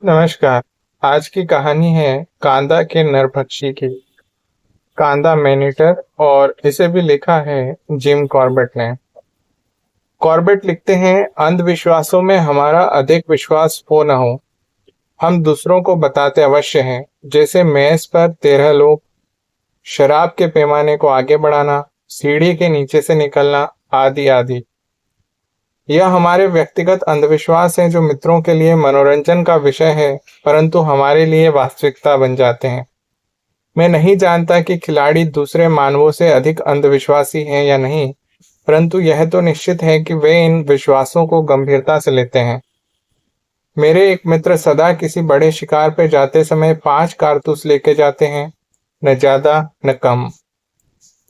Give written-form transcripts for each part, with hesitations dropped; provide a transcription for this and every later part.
नमस्कार। आज की कहानी है कांदा के नरभक्षी की। कांदा मैनीटर और इसे भी लिखा है जिम कॉर्बेट ने। कॉर्बेट लिखते हैं, अंधविश्वासों में हमारा अधिक विश्वास हो न हो, हम दूसरों को बताते अवश्य हैं। जैसे मेज पर 13 लोग, शराब के पैमाने को आगे बढ़ाना, सीढ़ी के नीचे से निकलना, आदि आदि। यह हमारे व्यक्तिगत अंधविश्वास हैं जो मित्रों के लिए मनोरंजन का विषय है, परंतु हमारे लिए वास्तविकता बन जाते हैं। मैं नहीं जानता कि खिलाड़ी दूसरे मानवों से अधिक अंधविश्वासी हैं या नहीं, परंतु यह तो निश्चित है कि वे इन विश्वासों को गंभीरता से लेते हैं। मेरे एक मित्र सदा किसी बड़े शिकार पर जाते समय 5 कारतूस लेके जाते हैं, न ज्यादा न कम।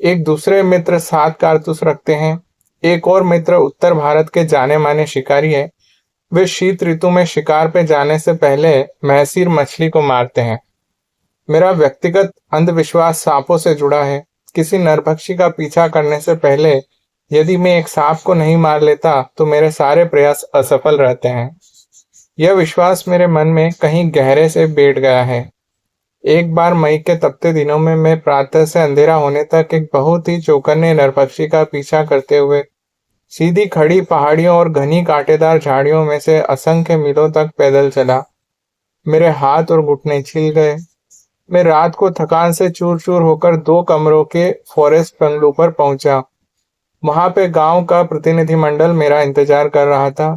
एक दूसरे मित्र 7 कारतूस रखते हैं। एक और मित्र उत्तर भारत के जाने माने शिकारी है। वे शीत ऋतु में शिकार पे जाने से पहले महसीर मछली को मारते हैं। मेरा व्यक्तिगत अंधविश्वास सांपों से जुड़ा है। किसी नरभक्षी का पीछा करने से पहले यदि मैं एक सांप को नहीं मार लेता तो मेरे सारे प्रयास असफल रहते हैं। यह विश्वास मेरे मन में कहीं गहरे से बैठ गया है। एक बार मई के तपते दिनों में मैं प्रातः से अंधेरा होने तक एक बहुत ही चौकन्ने नरभक्षी का पीछा करते हुए सीधी खड़ी पहाड़ियों और घनी कांटेदार झाड़ियों में से असंख्य मीलों तक पैदल चला। मेरे हाथ और घुटने छिल गए। मैं रात को थकान से चूर चूर होकर 2 कमरों के फॉरेस्ट बंगलो पर पहुंचा। वहां पे गांव का प्रतिनिधिमंडल मेरा इंतजार कर रहा था।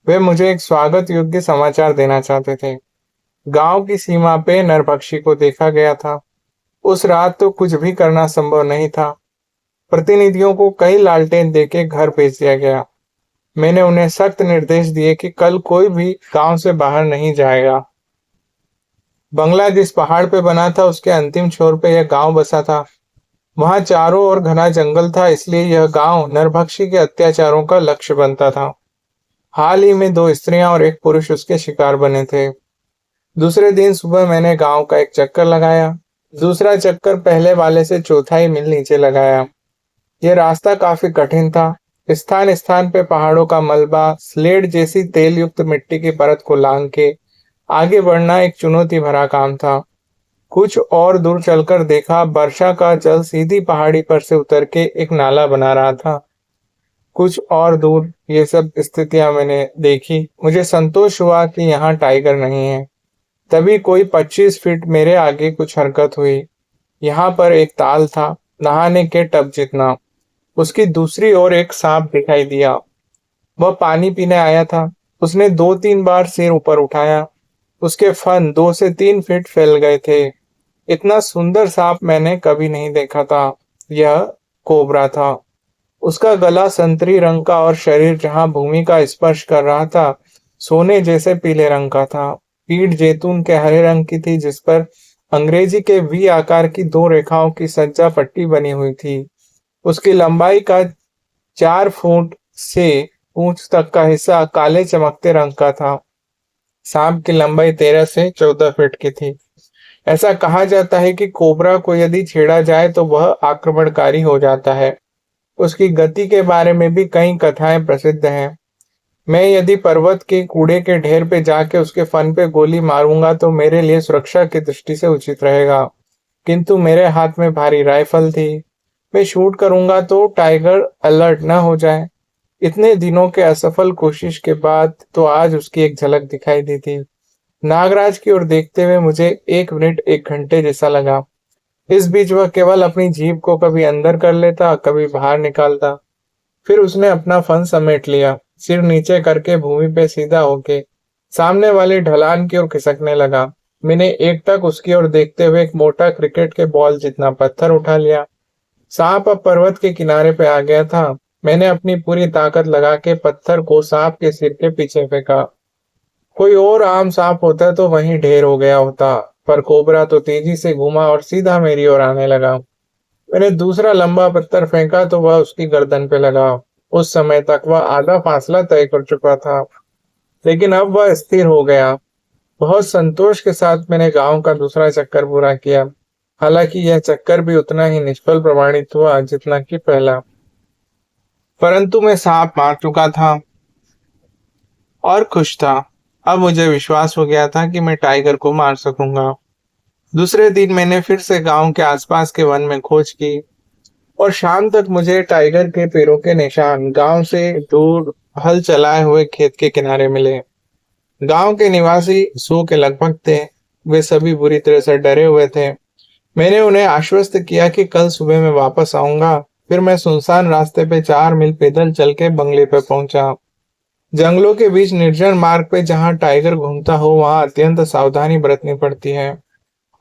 वे मुझे एक स्वागत योग्य समाचार देना चाहते थे। गांव की सीमा पे नरभक्षी को देखा गया था। उस रात तो कुछ भी करना संभव नहीं था। प्रतिनिधियों को कई लालटेन देके घर भेज दिया गया। मैंने उन्हें सख्त निर्देश दिए कि कल कोई भी गांव से बाहर नहीं जाएगा। बंगला जिस पहाड़ पे बना था उसके अंतिम छोर पे यह गांव बसा था। वहां चारों ओर घना जंगल था, इसलिए यह गांव नरभक्षी के अत्याचारों का लक्ष्य बनता था। हाल ही में 2 स्त्रियां और एक पुरुष उसके शिकार बने थे। दूसरे दिन सुबह मैंने गांव का एक चक्कर लगाया। दूसरा चक्कर पहले वाले से चौथाई मील नीचे लगाया। यह रास्ता काफी कठिन था। स्थान स्थान पे पहाड़ों का मलबा, स्लेट जैसी तेल युक्त मिट्टी की परत को लांग के आगे बढ़ना एक चुनौती भरा काम था। कुछ और दूर चलकर देखा, वर्षा का जल सीधी पहाड़ी पर से उतर के एक नाला बना रहा था। कुछ और दूर ये सब स्थितियां मैंने देखी। मुझे संतोष हुआ कि यहाँ टाइगर नहीं है। तभी कोई 25 फीट मेरे आगे कुछ हरकत हुई। यहाँ पर एक ताल था, नहाने के टब जितना। उसकी दूसरी ओर एक सांप दिखाई दिया। वह पानी पीने आया था। उसने 2-3 बार सिर ऊपर उठाया। उसके फन 2 से 3 फीट फैल गए थे। इतना सुंदर सांप मैंने कभी नहीं देखा था। यह कोबरा था। उसका गला संतरी रंग का और शरीर जहां भूमि का स्पर्श कर रहा था सोने जैसे पीले रंग का था। पीठ जैतून के हरे रंग की थी, जिस पर अंग्रेजी के वी आकार की 2 रेखाओं की सज्जा पट्टी बनी हुई थी। उसकी लंबाई का 4 फुट से पूंछ तक का हिस्सा काले चमकते रंग का था। सांप की लंबाई 13 से 14 फीट की थी। ऐसा कहा जाता है कि कोबरा को यदि छेड़ा जाए तो वह आक्रमणकारी हो जाता है। उसकी गति के बारे में भी कई कथाएं प्रसिद्ध हैं। मैं यदि पर्वत के कूड़े के ढेर पे जाके उसके फन पे गोली मारूंगा तो मेरे लिए सुरक्षा की दृष्टि से उचित रहेगा, किंतु मेरे हाथ में भारी राइफल थी। मैं शूट करूंगा तो टाइगर अलर्ट न हो जाए। इतने दिनों के असफल कोशिश के बाद तो आज उसकी एक झलक दिखाई दी थी। नागराज की ओर देखते हुए मुझे 1 मिनट 1 घंटे जैसा लगा। इस बीच वह केवल अपनी जीभ को कभी अंदर कर लेता, कभी बाहर निकालता। फिर उसने अपना फन समेट लिया। सिर नीचे करके भूमि पे सीधा होके सामने वाली ढलान की ओर खिसकने लगा। मैंने एकटक उसकी ओर देखते हुए एक मोटा क्रिकेट के बॉल जितना पत्थर उठा लिया। सांप अब पर्वत के किनारे पे आ गया था। मैंने अपनी पूरी ताकत लगा के पत्थर को सांप के सिर के पीछे फेंका। कोई और आम सांप होता तो वहीं ढेर हो गया होता, पर कोबरा तो तेजी से घूमा और सीधा मेरी ओर आने लगा। मैंने दूसरा लंबा पत्थर फेंका तो वह उसकी गर्दन पे लगा। उस समय तक वह आधा फासला तय कर चुका था, लेकिन अब वह स्थिर हो गया। बहुत संतोष के साथ मैंने गांव का दूसरा चक्कर पूरा किया। हालांकि यह चक्कर भी उतना ही निष्फल प्रमाणित हुआ जितना कि पहला, परंतु मैं सांप मार चुका था और खुश था। अब मुझे विश्वास हो गया था कि मैं टाइगर को मार सकूंगा। दूसरे दिन मैंने फिर से गांव के आसपास के वन में खोज की और शाम तक मुझे टाइगर के पैरों के निशान गांव से दूर हल चलाए हुए खेत के किनारे मिले। गांव के निवासी 100 के लगभग थे। वे सभी बुरी तरह से डरे हुए थे। मैंने उन्हें आश्वस्त किया कि कल सुबह मैं वापस आऊंगा। फिर मैं सुनसान रास्ते पे 4 मील पैदल चल के बंगले पे पहुंचा। जंगलों के बीच निर्जन मार्ग पे जहां टाइगर घूमता हो वहां अत्यंत सावधानी बरतनी पड़ती है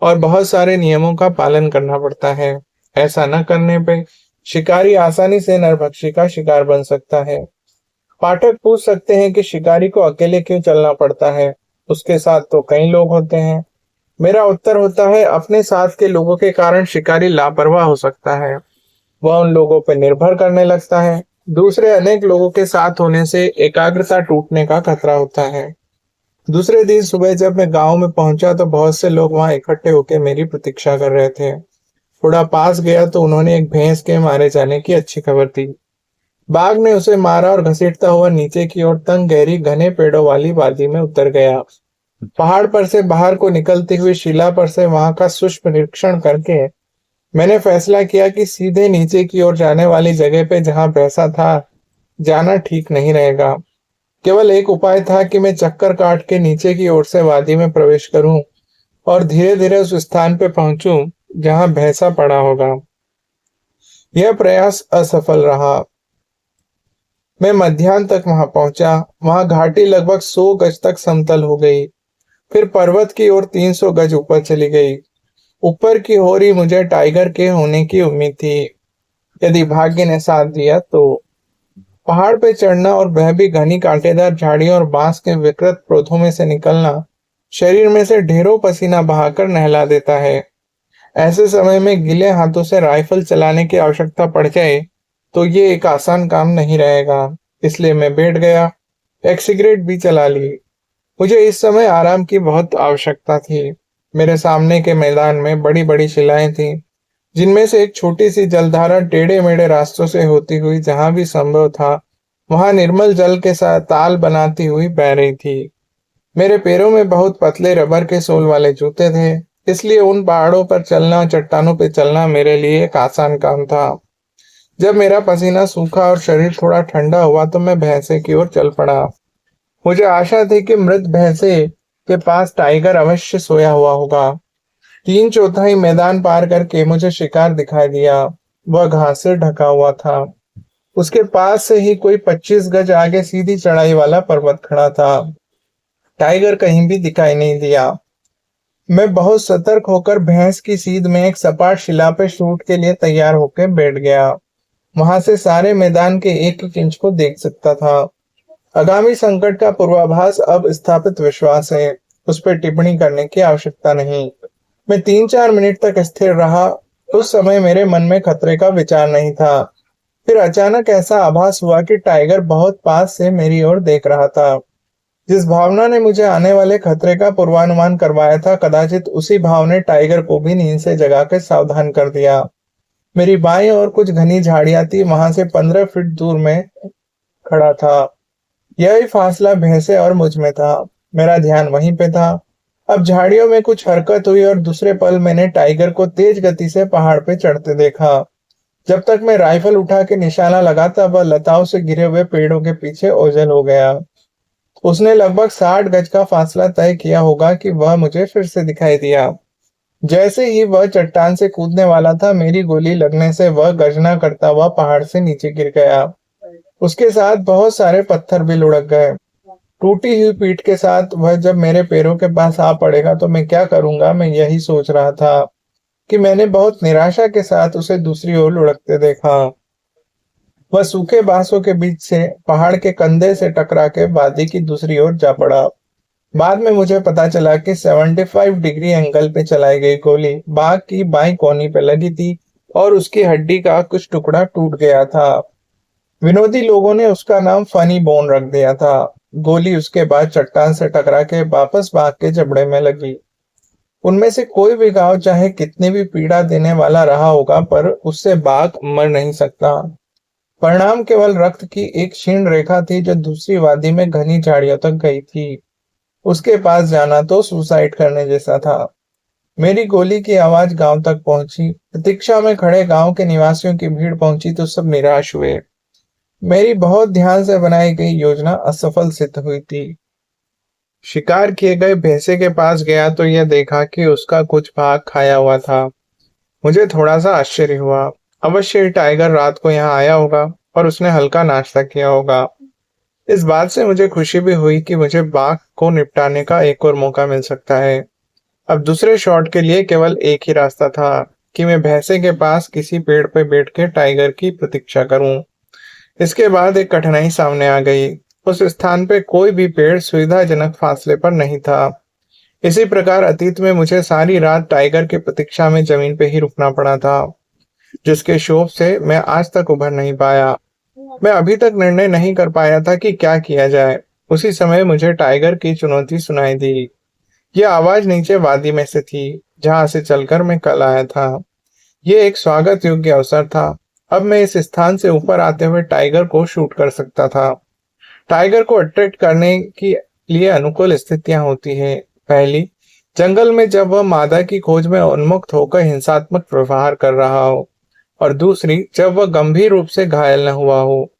और बहुत सारे नियमों का पालन करना पड़ता है। ऐसा न करने पे शिकारी आसानी से नरभक्षी का शिकार बन सकता है। पाठक पूछ सकते हैं कि शिकारी को अकेले क्यों चलना पड़ता है, उसके साथ तो कई लोग होते हैं। मेरा उत्तर होता है, अपने साथ के लोगों के कारण शिकारी लापरवाह हो सकता है। वह उन लोगों पर निर्भर करने लगता है। दूसरे अनेक लोगों के साथ होने से एकाग्रता टूटने का खतरा होता है। दूसरे दिन सुबह जब मैं गांव में पहुंचा तो बहुत से लोग वहां इकट्ठे होकर मेरी प्रतीक्षा कर रहे थे। थोड़ा पास गया तो उन्होंने एक भैंस के मारे जाने की अच्छी खबर दी। बाघ ने उसे मारा और घसीटता हुआ नीचे की ओर तंग गहरी घने पेड़ों वाली वादी में उतर गया। पहाड़ पर से बाहर को निकलती हुई शिला पर से वहां का सूक्ष्म निरीक्षण करके मैंने फैसला किया कि सीधे नीचे की ओर जाने वाली जगह पे जहां भैंसा था जाना ठीक नहीं रहेगा। केवल एक उपाय था कि मैं चक्कर काट के नीचे की ओर से वादी में प्रवेश करूं और धीरे धीरे उस स्थान पे पहुंचूं जहां भैंसा पड़ा होगा। यह प्रयास असफल रहा। मैं मध्याह्न तक वहां पहुंचा। वहां घाटी लगभग 100 गज तक समतल हो गई, फिर पर्वत की ओर 300 गज ऊपर चली गई। ऊपर की ओर ही मुझे टाइगर के होने की उम्मीद थी, यदि भाग्य ने साथ दिया तो। पहाड़ पे चढ़ना और वह भी घनी कांटेदार झाड़ियों और बांस के विकृत पौधों में से निकलना शरीर में से ढेरों पसीना बहाकर नहला देता है। ऐसे समय में गीले हाथों से राइफल चलाने की आवश्यकता पड़ जाए तो ये एक आसान काम नहीं रहेगा। इसलिए मैं बैठ गया, एक सिगरेट भी चला ली। मुझे इस समय आराम की बहुत आवश्यकता थी। मेरे सामने के मैदान में बड़ी बड़ी शिलाएं थीं, जिनमें से एक छोटी सी जलधारा टेढ़े मेढ़े रास्तों से होती हुई जहां भी संभव था वहां निर्मल जल के साथ ताल बनाती हुई बह रही थी। मेरे पैरों में बहुत पतले रबर के सोल वाले जूते थे, इसलिए उन पहाड़ों पर चलना, चट्टानों पर चलना मेरे लिए एक आसान काम था। जब मेरा पसीना सूखा और शरीर थोड़ा ठंडा हुआ तो मैं भैंसे की ओर चल पड़ा। मुझे आशा थी कि मृत भैंसे के पास टाइगर अवश्य सोया हुआ होगा। 3/4 मैदान पार करके मुझे शिकार दिखाई दिया। वह घास से ढका हुआ था। उसके पास से ही कोई 25 गज आगे सीधी चढ़ाई वाला पर्वत खड़ा था। टाइगर कहीं भी दिखाई नहीं दिया। मैं बहुत सतर्क होकर भैंस की सीध में एक सपाट शिला पे शूट के लिए तैयार होकर बैठ गया। वहां से सारे मैदान के एक एक इंच को देख सकता था। आगामी संकट का पूर्वाभास अब स्थापित विश्वास है, उस पर टिप्पणी करने की आवश्यकता नहीं। मैं 3-4 मिनट तक स्थिर रहा। उस समय मेरे मन में खतरे का विचार नहीं था। फिर अचानक ऐसा आभास हुआ कि टाइगर बहुत पास से मेरी ओर देख रहा था। जिस भावना ने मुझे आने वाले खतरे का पूर्वानुमान करवाया था, कदाचित उसी भाव ने टाइगर को भी नींद से जगाकर सावधान कर दिया। मेरी बाईं ओर कुछ घनी झाड़ियां थी, वहां से 15 फीट दूर में खड़ा था। यही फासला भैंसे और मुझ में था। मेरा ध्यान वहीं पे था। अब झाड़ियों में कुछ हरकत हुई और दूसरे पल मैंने टाइगर को तेज गति से पहाड़ पे चढ़ते देखा। जब तक मैं राइफल उठा के निशाना लगाता वह लताओं से घिरे हुए पेड़ों के पीछे ओझल हो गया। उसने लगभग 60 गज का फासला तय किया होगा कि वह मुझे फिर से दिखाई दिया। जैसे ही वह चट्टान से कूदने वाला था, मेरी गोली लगने से वह गर्जना करता हुआ पहाड़ से नीचे गिर गया। उसके साथ बहुत सारे पत्थर भी लुढ़क गए। टूटी हुई पीठ के साथ वह जब मेरे पैरों के पास आ पड़ेगा तो मैं क्या करूंगा, मैं यही सोच रहा था कि मैंने बहुत निराशा के साथ उसे दूसरी ओर लुढ़कते देखा। वह सूखे बांसों के बीच से पहाड़ के कंधे से टकरा के वादी की दूसरी ओर जा पड़ा। बाद में मुझे पता चला कि 75 डिग्री एंगल पे चलाई गई गोली बाघ की बाईं कोहनी पे लगी थी और उसकी हड्डी का कुछ टुकड़ा टूट गया था। विनोदी लोगों ने उसका नाम फनी बोन रख दिया था। गोली उसके बाद चट्टान से टकरा के वापस बाघ के जबड़े में लगी। उनमें से कोई भी घाव चाहे कितनी भी पीड़ा देने वाला रहा होगा, पर उससे बाघ मर नहीं सकता। परिणाम केवल रक्त की एक क्षीण रेखा थी जो दूसरी वादी में घनी झाड़ियों तक गई थी। उसके पास जाना तो सुसाइड करने जैसा था। मेरी गोली की आवाज गांव तक पहुंची। प्रतीक्षा में खड़े गांव के निवासियों की भीड़ पहुंची तो सब निराश हुए। मेरी बहुत ध्यान से बनाई गई योजना असफल सिद्ध हुई थी। शिकार किए गए भैंसे के पास गया तो यह देखा कि उसका कुछ भाग खाया हुआ था। मुझे थोड़ा सा आश्चर्य हुआ। अवश्य ही टाइगर रात को यहाँ आया होगा और उसने हल्का नाश्ता किया होगा। इस बात से मुझे खुशी भी हुई कि मुझे बाघ को निपटाने का एक और मौका मिल सकता है। अब दूसरे शॉट के लिए केवल एक ही रास्ता था कि मैं भैंसे के पास किसी पेड़ पर बैठ के टाइगर की प्रतीक्षा करूं। इसके बाद एक कठिनाई सामने आ गई। उस स्थान पे कोई भी पेड़ सुविधाजनक फासले पर नहीं था। इसी प्रकार अतीत में मुझे सारी रात टाइगर की प्रतीक्षा में जमीन पे ही रुकना पड़ा था, जिसके क्षोभ से मैं आज तक उभर नहीं पाया। मैं अभी तक निर्णय नहीं कर पाया था कि क्या किया जाए। उसी समय मुझे टाइगर की चुनौती सुनाई दी। यह आवाज नीचे वादी में से थी, जहां से चलकर मैं कल आया था। यह एक स्वागत योग्य अवसर था। अब मैं इस स्थान से ऊपर आते हुए टाइगर को शूट कर सकता था। टाइगर को अट्रैक्ट करने के लिए अनुकूल स्थितियां होती है। पहली, जंगल में जब वह मादा की खोज में उन्मुक्त होकर हिंसात्मक व्यवहार कर रहा हो, और दूसरी, जब वह गंभीर रूप से घायल न हुआ हो।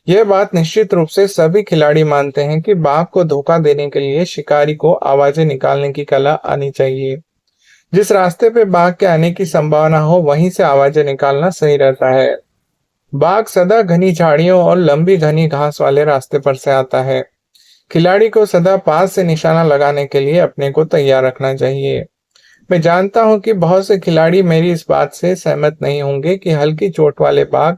यह बात निश्चित रूप से सभी खिलाड़ी मानते हैं कि बाघ को धोखा देने के लिए शिकारी को आवाजें निकालने की कला आनी चाहिए। जिस रास्ते पे बाघ के आने की संभावना हो वहीं से आवाजें निकालना सही रहता है। बाघ सदा घनी झाड़ियों और लंबी घनी घास वाले रास्ते पर से आता है। खिलाड़ी को सदा पास से निशाना लगाने के लिए अपने को तैयार रखना चाहिए। मैं जानता हूं कि बहुत से खिलाड़ी मेरी इस बात से सहमत नहीं होंगे कि हल्की चोट वाले बाघ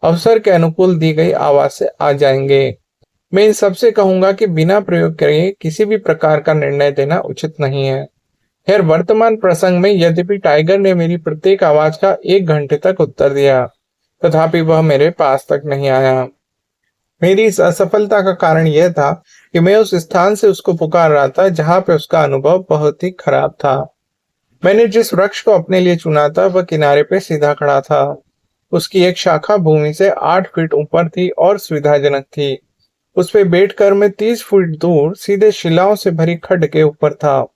अवसर के अनुकूल दी गई आवाज से आ जाएंगे। मैं इन सबसे कहूंगा कि बिना प्रयोग करे किसी भी प्रकार का निर्णय देना उचित नहीं है। खैर, वर्तमान प्रसंग में यद्यपि टाइगर ने मेरी प्रत्येक आवाज का 1 घंटे तक उत्तर दिया, तथापि वह मेरे पास तक नहीं आया। मेरी इस असफलता का कारण यह था कि मैं उस स्थान से उसको पुकार रहा था जहां पे उसका अनुभव बहुत ही खराब था। मैंने जिस वृक्ष को अपने लिए चुना था वह किनारे पे सीधा खड़ा था। उसकी एक शाखा भूमि से 8 फीट ऊपर थी और सुविधाजनक थी। उस पे बैठकर मैं 30 फीट दूर सीधे शिलाओं से भरी खड्ड के ऊपर था।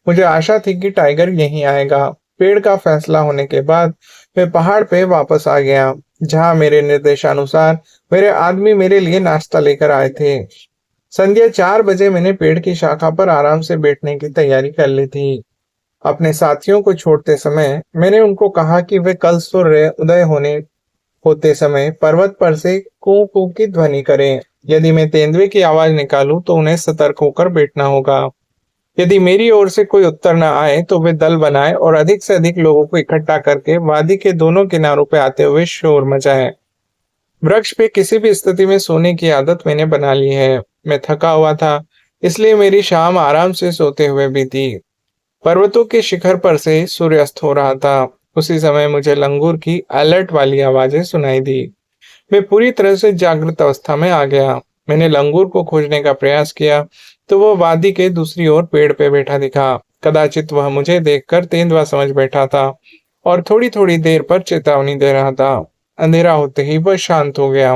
मुझे आशा थी कि टाइगर यहीं आएगा। पेड़ का फैसला होने के बाद मैं पहाड़ पे वापस आ गया, जहां मेरे निर्देशानुसार मेरे आदमी मेरे लिए नाश्ता लेकर आए थे। संध्या 4 बजे मैंने पेड़ की शाखा पर आराम से बैठने की तैयारी कर ली थी। अपने साथियों को छोड़ते समय मैंने उनको कहा कि वे कल सूर्य उदय होने होते समय पर्वत पर से कू कू की ध्वनि करें। यदि मैं तेंदुए की आवाज निकालूं तो उन्हें सतर्क होकर बैठना होगा। यदि मेरी ओर से कोई उत्तर न आए तो वे दल बनाए और अधिक से अधिक लोगों को इकट्ठा करके वादी के दोनों किनारों पे आते हुए शोर मचाएं। वृक्ष पे किसी भी स्थिति में सोने की आदत मैंने बना ली है। मैं थका हुआ था, इसलिए मेरी शाम आराम से सोते हुए बीती। पर्वतों के शिखर पर से सूर्यास्त हो रहा था। उसी समय मुझे लंगूर की अलर्ट वाली आवाजें सुनाई दी। मैं पूरी तरह से जागृत अवस्था में आ गया। मैंने लंगूर को खोजने का प्रयास किया तो वह वादी के दूसरी ओर पेड़ पे बैठा दिखा। कदाचित वह मुझे देखकर तेंदुआ समझ बैठा था और थोड़ी थोड़ी देर पर चेतावनी दे रहा था। अंधेरा होते ही वह शांत हो गया।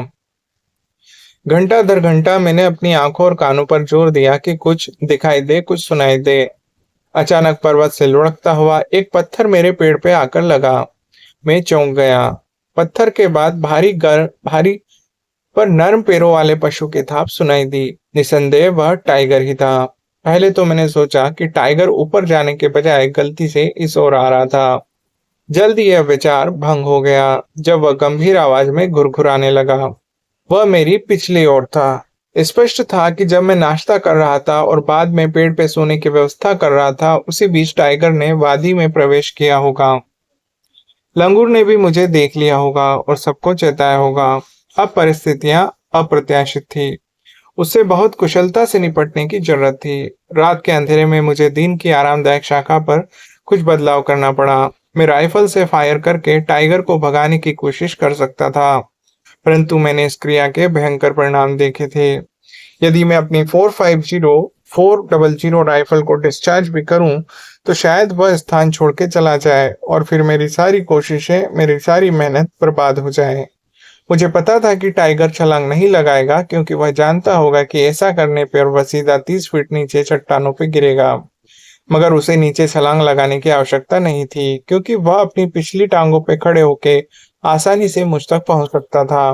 घंटा दर घंटा मैंने अपनी आंखों और कानों पर जोर दिया कि कुछ दिखाई दे, कुछ सुनाई दे। अचानक पर्वत से लुढ़कता हुआ एक पत्थर मेरे पेड़ पे आकर लगा। मैं चौंक गया। पत्थर के बाद भारी पर नर्म पैरों वाले पशु की थाप सुनाई दी। निसंदेह वह टाइगर ही था। पहले तो मैंने सोचा कि टाइगर ऊपर जाने के बजाय गलती से इस ओर आ रहा था। जल्द यह विचार भंग हो गया जब वह गंभीर आवाज में घुरघुराने लगा। वह मेरी पिछली ओर था। स्पष्ट था कि जब मैं नाश्ता कर रहा था और बाद में पेड़ पे सोने की व्यवस्था कर रहा था, उसी बीच टाइगर ने वादी में प्रवेश किया होगा। लंगूर ने भी मुझे देख लिया होगा और सबको चेताया होगा। अब परिस्थितियां अप्रत्याशित थी। उससे बहुत कुशलता से निपटने की जरूरत थी। रात के अंधेरे में मुझे दिन की आरामदायक शाखा पर कुछ बदलाव करना पड़ा। मैं राइफल से फायर करके टाइगर को भगाने की कोशिश कर सकता था, परंतु मैंने इस क्रिया के भयंकर परिणाम देखे थे। यदि मैं अपनी 400 राइफल को डिस्चार्ज भी करूं तो शायद वह स्थान छोड़ के चला जाए और फिर मेरी सारी कोशिशें, मेरी सारी मेहनत बर्बाद हो जाए। मुझे पता था कि टाइगर छलांग नहीं लगाएगा क्योंकि वह जानता होगा कि ऐसा करने पर वह सीधा 30 फीट नीचे चट्टानों पर गिरेगा। मगर उसे नीचे छलांग लगाने की आवश्यकता नहीं थी क्योंकि वह अपनी पिछली टांगों पर खड़े होकर आसानी से मुझ तक पहुंच सकता था।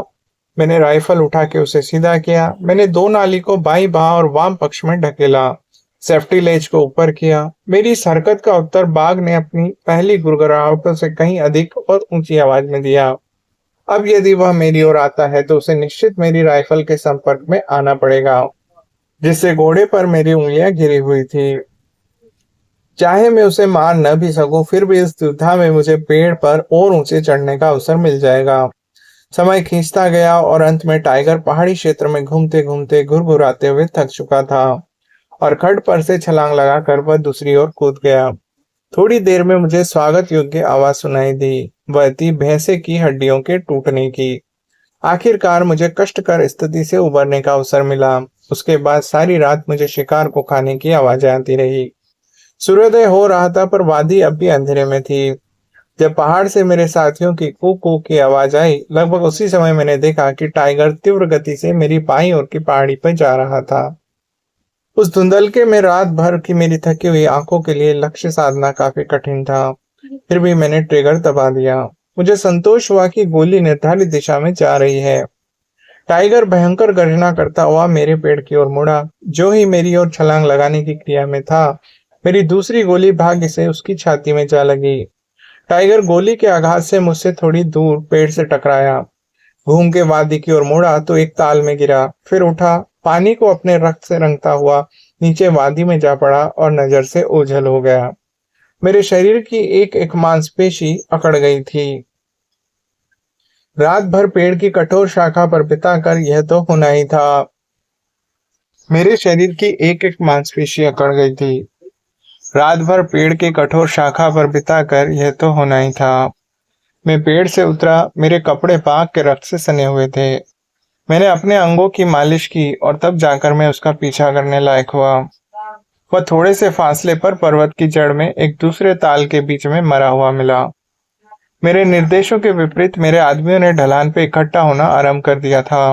मैंने राइफल उठा के उसे सीधा किया। मैंने दो नाली को बाईं बांह और वाम पक्ष में ढकेला, सेफ्टी लेज को ऊपर किया। मेरी इस हरकत का उत्तर बाघ ने अपनी पहली गुड़गुड़ाहटों से कहीं अधिक और ऊंची आवाज में दिया। अब यदि वह मेरी ओर आता है तो उसे निश्चित मेरी राइफल के संपर्क में आना पड़ेगा, जिससे घोड़े पर मेरी उंगलियां घिरी हुई थी। चाहे मैं उसे मार न भी सकूं, फिर भी इस दुविधा में मुझे पेड़ पर और ऊंचे चढ़ने का अवसर मिल जाएगा। समय खींचता गया और अंत में टाइगर पहाड़ी क्षेत्र में घूमते घूमते घुरघुराते हुए थक चुका था और खड पर से छलांग लगाकर वह दूसरी ओर कूद गया। थोड़ी देर में मुझे स्वागत योग्य आवाज सुनाई दी। वह थी भैंसे की हड्डियों के टूटने की। आखिरकार मुझे कष्टकर स्थिति से उबरने का अवसर मिला। उसके बाद सारी रात मुझे शिकार को खाने की आवाजें आती रही। सूर्योदय हो रहा था पर वादी अब भी अंधेरे में थी। जब पहाड़ से मेरे साथियों की कू कू की आवाज आई, लगभग उसी समय मैंने देखा कि टाइगर तीव्र गति से मेरी बाईं ओर की पहाड़ी पर जा रहा था। उस धुंधलके में रात भर की मेरी थकी हुई आंखों के लिए लक्ष्य साधना काफी कठिन था। फिर भी मैंने ट्रिगर दबा दिया। मुझे संतोष हुआ कि गोली निर्धारित दिशा में जा रही है। टाइगर भयंकर गर्जना करता हुआ मेरे पेड़ की ओर मुड़ा। जो ही मेरी ओर छलांग लगाने की क्रिया में था, मेरी दूसरी गोली भाग्य से उसकी छाती में जा लगी। टाइगर गोली के आघात से मुझसे थोड़ी दूर पेड़ से टकराया, घूम के वादी की ओर मुड़ा तो एक ताल में गिरा, फिर उठा, पानी को अपने रक्त से रंगता हुआ नीचे वादी में जा पड़ा और नजर से ओझल हो गया। मेरे शरीर की एक एक मांसपेशी अकड़ गई थी। रात भर पेड़ की कठोर शाखा पर बिताकर यह तो होना ही था। मेरे शरीर की एक एक मांसपेशी अकड़ गई थी। रात भर पेड़ की कठोर शाखा पर बिताकर यह तो होना ही था। मैं पेड़ से उतरा। मेरे कपड़े बाघ के रक्त से सने हुए थे। मैंने अपने अंगों की मालिश की और तब जाकर मैं उसका पीछा करने लायक हुआ। वह थोड़े से फासले पर पर्वत की जड़ में एक दूसरे ताल के बीच में मरा हुआ मिला। मेरे निर्देशों के विपरीत मेरे आदमियों ने ढलान पे इकट्ठा होना आरंभ कर दिया था।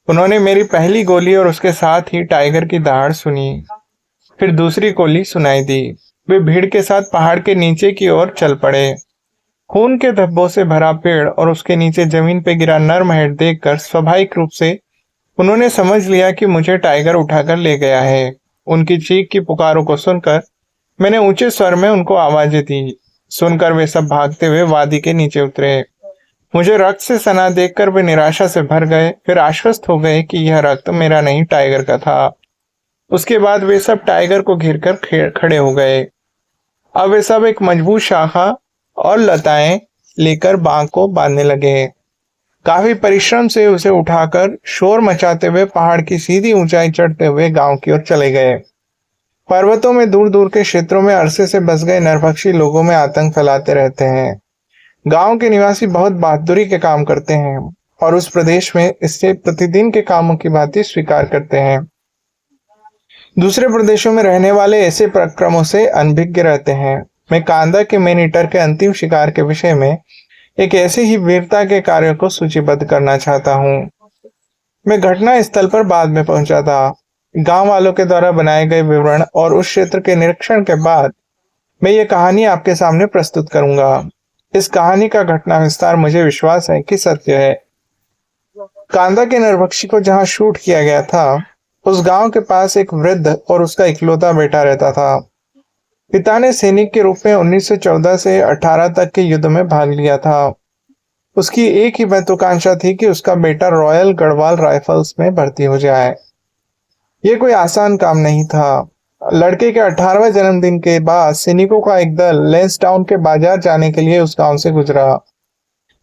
उन्होंने मेरी पहली गोली और उसके साथ ही टाइगर की दहाड़ सुनी। फिर दूसरी गोली सुनाई दी। वे भीड़ के साथ पहाड़ के नीचे की ओर चल पड़े। खून के धब्बों से भरा पेड़ और उसके नीचे जमीन पे गिरा नर्म हेड देखकर स्वाभाविक रूप से उन्होंने समझ लिया कि मुझे टाइगर उठाकर ले गया है। उनकी चीख की पुकारों को सुनकर मैंने ऊंचे स्वर में उनको आवाजें दी। सुनकर वे सब भागते हुए वादी के नीचे उतरे। मुझे रक्त से सना देखकर वे निराशा से भर गए, फिर आश्वस्त हो गए कि यह रक्त मेरा नहीं टाइगर का था। उसके बाद वे सब टाइगर को घिरकर खड़े हो गए। अब वे सब एक मजबूत शाखा और लताएं लेकर बांग को बांधने लगे। काफी परिश्रम से उसे उठाकर शोर मचाते हुए पहाड़ की सीधी ऊंचाई चढ़ते हुए गांव की ओर चले गए। पर्वतों में दूर दूर के क्षेत्रों में अरसे से बस गए नरभक्षी लोगों में आतंक फैलाते रहते हैं। गांव के निवासी बहुत बहादुरी के काम करते हैं और उस प्रदेश में इससे प्रतिदिन के कामों की भांति स्वीकार करते हैं। दूसरे प्रदेशों में रहने वाले ऐसे प्रक्रमों से अनभिज्ञ रहते हैं। मैं कांदा के मेन ईटर के अंतिम शिकार के विषय में एक ऐसे ही वीरता के कार्य को सूचीबद्ध करना चाहता हूँ। मैं घटना स्थल पर बाद में पहुंचा था। गांव वालों के द्वारा बनाए गए विवरण और उस क्षेत्र के निरीक्षण के बाद मैं ये कहानी आपके सामने प्रस्तुत करूंगा। इस कहानी का घटना विस्तार मुझे विश्वास है कि सत्य है। कांदा के नरभक्षी को जहां शूट किया गया था, उस गांव के पास एक वृद्ध और उसका इकलौता बेटा रहता था। पिता ने सैनिक के रूप में 1914 से 18 तक के युद्ध में भाग लिया था। उसकी एक ही महत्वाकांक्षा थी कि उसका बेटा रॉयल गढ़वाल राइफल्स में भर्ती हो जाए। ये कोई आसान काम नहीं था। लड़के के 18वें जन्मदिन के बाद सैनिकों का एक दल लैंसडाउन के बाजार जाने के लिए उस गांव से गुजरा।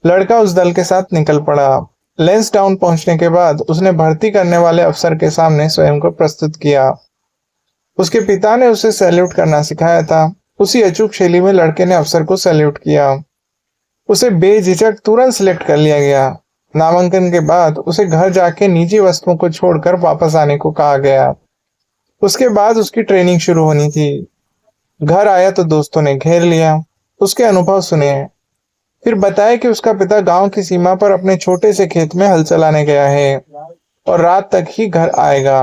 लड़का उस दल के साथ निकल पड़ा। लैंसडाउन पहुंचने के बाद उसने भर्ती करने वाले अफसर के सामने स्वयं को प्रस्तुत किया। उसके पिता ने उसे सैल्यूट करना सिखाया था। उसी अचूक शैली में लड़के ने अफसर को सैल्यूट किया। उसे बेझिझक तुरंत सिलेक्ट कर लिया गया। नामांकन के बाद उसे घर जाके निजी वस्तुओं को छोड़कर वापस आने को कहा गया। उसके बाद उसकी ट्रेनिंग शुरू होनी थी। घर आया तो दोस्तों ने घेर लिया। उसके अनुभव सुने। फिर बताया कि उसका पिता गांव की सीमा पर अपने छोटे से खेत में हल चलाने गया है और रात तक ही घर आएगा।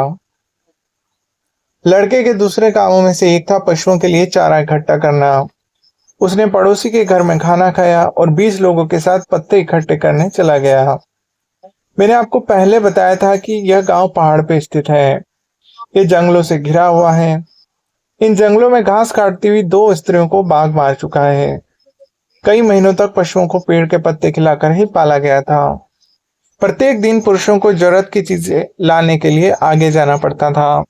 लड़के के दूसरे कामों में से एक था पशुओं के लिए चारा इकट्ठा करना। उसने पड़ोसी के घर में खाना खाया और 20 लोगों के साथ पत्ते इकट्ठे करने चला गया। मैंने आपको पहले बताया था कि यह गांव पहाड़ पे स्थित है। ये जंगलों से घिरा हुआ है। इन जंगलों में घास काटती हुई 2 स्त्रियों को बाघ मार चुका है। कई महीनों तक पशुओं को पेड़ के पत्ते खिलाकर ही पाला गया था। प्रत्येक दिन पुरुषों को जरूरत की चीजें लाने के लिए आगे जाना पड़ता था।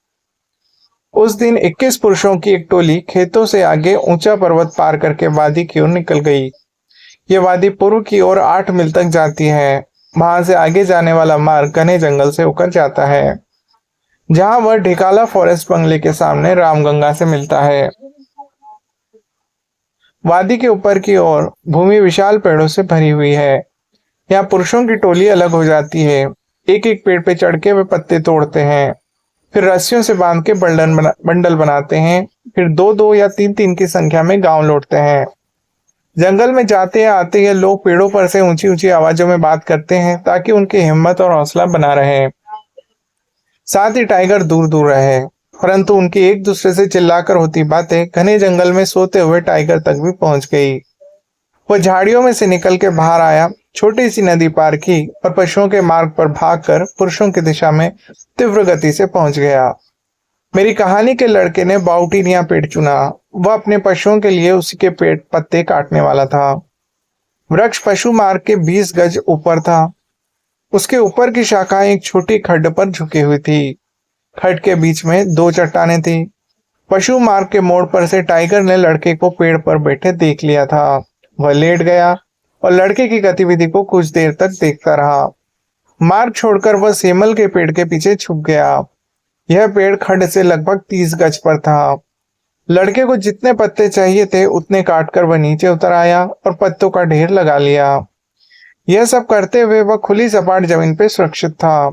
उस दिन 21 पुरुषों की एक टोली खेतों से आगे ऊंचा पर्वत पार करके वादी की ओर निकल गई। ये वादी पूर्व की ओर 8 मील तक जाती है। वहां से आगे जाने वाला मार्ग घने जंगल से होकर जाता है, जहां वह ढिकाला फॉरेस्ट बंगले के सामने रामगंगा से मिलता है। वादी के ऊपर की ओर भूमि विशाल पेड़ों से भरी हुई है। यहाँ पुरुषों की टोली अलग हो जाती है। एक एक पेड़ पे चढ़ के वे पत्ते तोड़ते हैं, फिर रस्सियों से बांध के बंडल बनाते हैं। फिर 2-2 या 3-3 की संख्या में गांव लौटते हैं। जंगल में जाते आते ये लोग पेड़ों पर से ऊंची ऊंची आवाजों में बात करते हैं ताकि उनकी हिम्मत और हौसला बना रहे। साथ ही टाइगर दूर दूर रहे, परंतु उनकी एक दूसरे से चिल्लाकर होती बातें घने जंगल में सोते हुए टाइगर तक भी पहुंच गई। वह झाड़ियों में से निकल के बाहर आया, छोटी सी नदी पार की और पशुओं के मार्ग पर भागकर पुरुषों की दिशा में तीव्र गति से पहुंच गया। मेरी कहानी के लड़के ने बाउटीनिया पेड़ चुना। वह अपने पशुओं के लिए उसी के पेड़ पत्ते काटने वाला था। वृक्ष पशु मार्ग के 20 गज ऊपर था। उसके ऊपर की शाखाएं एक छोटी खड्ड पर झुकी हुई थी। खड्ड के बीच में 2 चट्टानें थी। पशु मार्ग के मोड़ पर से टाइगर ने लड़के को पेड़ पर बैठे देख लिया था। वह लेट गया और लड़के की गतिविधि को कुछ देर तक देखता रहा। मार्ग छोड़कर वह सेमल के पेड़ के पीछे छुप गया। यह पेड़ खड्ड से लगभग 30 गज पर था। लड़के को जितने पत्ते चाहिए थे उतने काटकर वह नीचे उतर आया और पत्तों का ढेर लगा लिया। यह सब करते हुए वह खुली सपाट जमीन पर सुरक्षित था।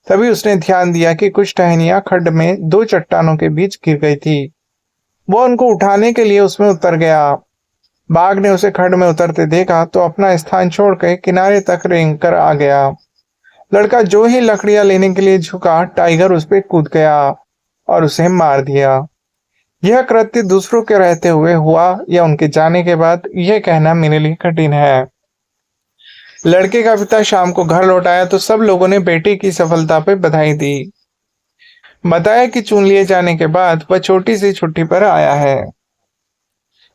तभी उसने ध्यान दिया कि कुछ टहनियां खड्ड में 2 चट्टानों के बीच गिर गई थी। वह उनको उठाने के लिए उसमें उतर गया। बाघ ने उसे खड्ड में उतरते देखा तो अपना स्थान छोड़कर किनारे तक रेंग कर आ गया। लड़का जो ही लकड़ियां लेने के लिए झुका, टाइगर उस पर कूद गया और उसे मार दिया। यह कृत्य दूसरों के रहते हुए हुआ या उनके जाने के बाद, यह कहना मेरे लिए कठिन है। लड़के का पिता शाम को घर लौट आया तो सब लोगों ने बेटे की सफलता पे बधाई दी। बताया कि चुन लिए जाने के बाद वह छोटी सी छुट्टी पर आया है।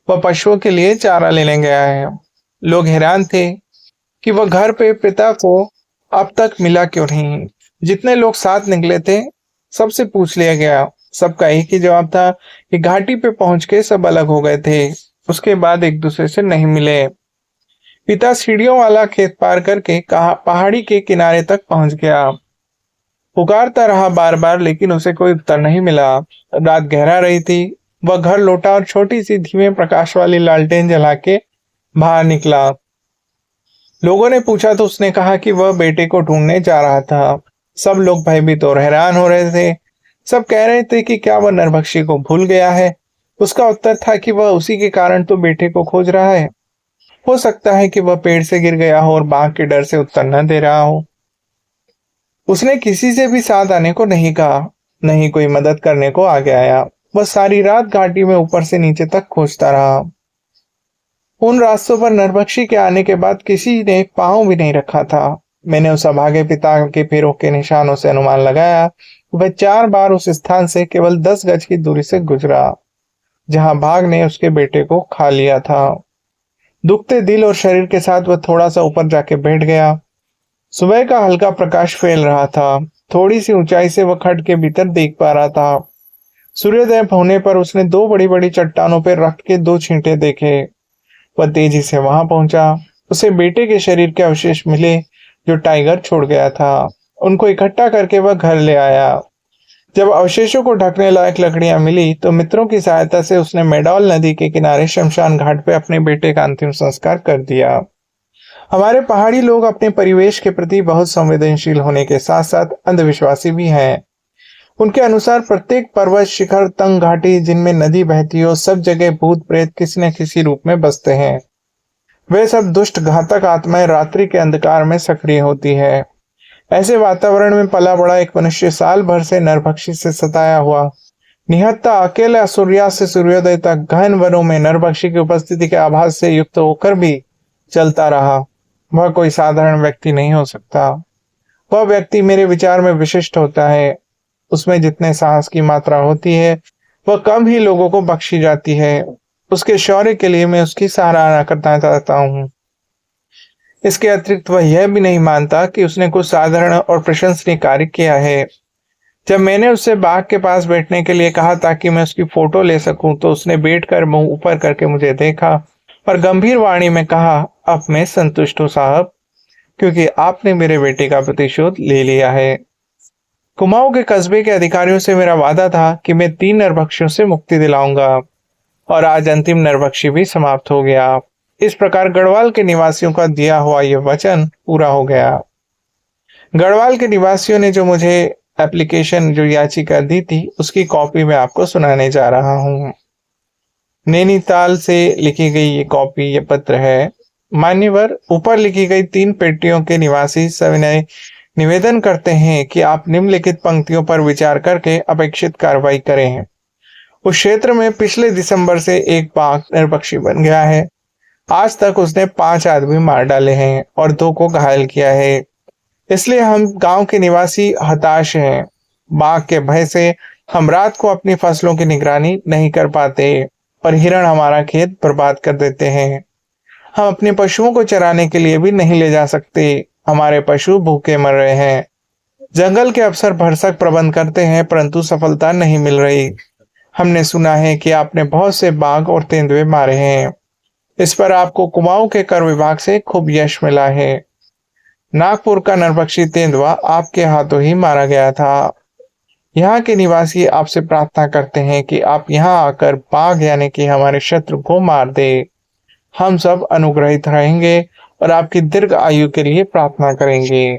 वह पशुओं के लिए चारा लेने गया है। लोग हैरान थे कि वह घर पे पिता को अब तक मिला क्यों नहीं। जितने लोग साथ निकले थे सबसे पूछ लिया गया। सबका एक ही जवाब था कि घाटी पे पहुंच के सब अलग हो गए थे। उसके बाद एक दूसरे से नहीं मिले। पिता सीढ़ियों वाला खेत पार करके पहाड़ी के किनारे तक पहुंच गया। पुकारता रहा बार बार, लेकिन उसे कोई उत्तर नहीं मिला। रात गहरा रही थी। वह घर लौटा और छोटी सी धीमे प्रकाश वाली लालटेन जला के बाहर निकला। लोगों ने पूछा तो उसने कहा कि वह बेटे को ढूंढने जा रहा था। सब लोग भयभीत और हैरान हो रहे थे। सब कह रहे थे कि क्या वह नरभक्षी को भूल गया है। उसका उत्तर था कि वह उसी के कारण तो बेटे को खोज रहा है। हो सकता है कि वह पेड़ से गिर गया हो और बाघ के डर से उत्तर न दे रहा हो। उसने किसी से भी साथ आने को नहीं कहा, नहीं कोई मदद करने को आगे आया। वह सारी रात घाटी में ऊपर से नीचे तक खोजता रहा। उन रास्तों पर नरभक्षी के आने के बाद किसी ने पांव भी नहीं रखा था। मैंने उस अभागे पिता के पैरों के निशानों से अनुमान लगाया। वह 4 बार उस स्थान से केवल 10 गज की दूरी से गुजरा जहां बाघ ने उसके बेटे को खा लिया था। दुखते दिल और शरीर के साथ वह थोड़ा सा ऊपर जाके बैठ गया। सुबह का हल्का प्रकाश फैल रहा था। थोड़ी सी ऊंचाई से वह खड्ड के भीतर देख पा रहा था। सूर्योदय होने पर उसने 2 बड़ी बड़ी चट्टानों पर रख के 2 छींटे देखे। वह तेजी से वहां पहुंचा। उसे बेटे के शरीर के अवशेष मिले जो टाइगर छोड़ गया था। उनको इकट्ठा करके वह घर ले आया। जब अवशेषों को ढकने लायक लकड़ियां मिली तो मित्रों की सहायता से उसने मेडॉल नदी के किनारे शमशान घाट पे अपने बेटे का अंतिम संस्कार कर दिया। हमारे पहाड़ी लोग अपने परिवेश के प्रति बहुत संवेदनशील होने के साथ साथ अंधविश्वासी भी हैं। उनके अनुसार प्रत्येक पर्वत शिखर तंग घाटी जिनमें नदी बहती हो, सब जगह भूत प्रेत किसी न किसी रूप में बसते हैं। वे सब दुष्ट घातक आत्माएं रात्रि के अंधकार में सक्रिय होती है। ऐसे वातावरण में पला बड़ा एक मनुष्य साल भर से नरभक्षी से सताया हुआ निहत्था अकेला सूर्यास्त से सूर्योदय तक गहन वनों में नरभक्षी की उपस्थिति के आभास से युक्त होकर भी चलता रहा। वह कोई साधारण व्यक्ति नहीं हो सकता। वह व्यक्ति मेरे विचार में विशिष्ट होता है। उसमें जितने साहस की मात्रा होती है वह कम ही लोगों को बख्शी जाती है। उसके शौर्य के लिए मैं उसकी सराहना करना चाहता हूँ। इसके अतिरिक्त वह यह भी नहीं मानता कि उसने कुछ साधारण और प्रशंसनीय कार्य किया है। जब मैंने उससे बाग के पास बैठने के लिए कहा ताकि मैं उसकी फोटो ले सकूं, तो उसने बैठकर मुंह ऊपर करके मुझे देखा और गंभीर वाणी में कहा, अब मैं संतुष्ट हूं साहब, क्योंकि आपने मेरे बेटे का प्रतिशोध ले लिया है। कुमाऊं के कस्बे के अधिकारियों से मेरा वादा था कि मैं 3 नरभक्षियों से मुक्ति दिलाऊंगा, और आज अंतिम नरभक्षी भी समाप्त हो गया। इस प्रकार गढ़वाल के निवासियों का दिया हुआ यह वचन पूरा हो गया। गढ़वाल के निवासियों ने जो मुझे एप्लीकेशन जो याचिका दी थी उसकी कॉपी मैं आपको सुनाने जा रहा हूँ। नैनीताल से लिखी गई ये कॉपी, ये पत्र है। मान्यवर, ऊपर लिखी गई 3 पेटियों के निवासी सविनय निवेदन करते हैं कि आप निम्नलिखित पंक्तियों पर विचार करके अपेक्षित कार्रवाई करें। उस क्षेत्र में पिछले दिसंबर से एक बाघ नरभक्षी बन गया है। आज तक उसने 5 आदमी मार डाले हैं और 2 को घायल किया है। इसलिए हम गांव के निवासी हताश हैं। बाघ के भय से हम रात को अपनी फसलों की निगरानी नहीं कर पाते और हिरण हमारा खेत बर्बाद कर देते हैं। हम अपने पशुओं को चराने के लिए भी नहीं ले जा सकते। हमारे पशु भूखे मर रहे हैं। जंगल के अफसर भरसक प्रबंध करते हैं परंतु सफलता नहीं मिल रही। हमने सुना है कि आपने बहुत से बाघ और तेंदुए मारे हैं। इस पर आपको कुमाऊं के कर विभाग से खूब यश मिला है। नागपुर का नरभक्षी तेंदुआ आपके हाथों ही मारा गया था। यहाँ के निवासी आपसे प्रार्थना करते हैं कि आप यहाँ आकर बाघ यानी कि हमारे शत्रु को मार दे। हम सब अनुग्रहित रहेंगे और आपकी दीर्घ आयु के लिए प्रार्थना करेंगे।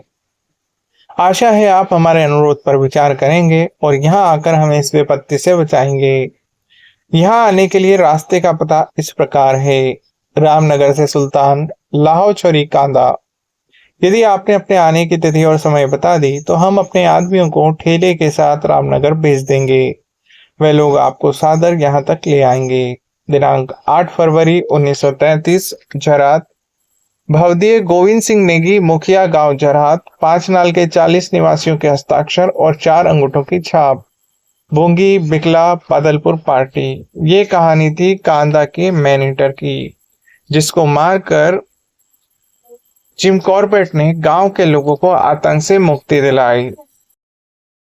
आशा है आप हमारे अनुरोध पर विचार करेंगे और यहाँ आकर हमें इस विपत्ति से बचाएंगे। यहाँ आने के लिए रास्ते का पता इस प्रकार है। रामनगर से सुल्तान, लाहौर छोरी कांदा। यदि आपने अपने आने की तिथि और समय बता दी तो हम अपने आदमियों को ठेले के साथ रामनगर भेज देंगे। वे लोग आपको सादर यहाँ तक ले आएंगे। दिनांक 8 फरवरी 1933, झरात। भवदीय गोविंद सिंह नेगी, मुखिया गांव झरात। 5 नाल के 40 निवासियों के हस्ताक्षर और 4 अंगूठों की छाप। भोंगी बिकला बादलपुर पार्टी। ये कहानी थी कांदा के मैनेटर की, जिसको मारकर जिम कॉर्बेट ने गांव के लोगों को आतंक से मुक्ति दिलाई।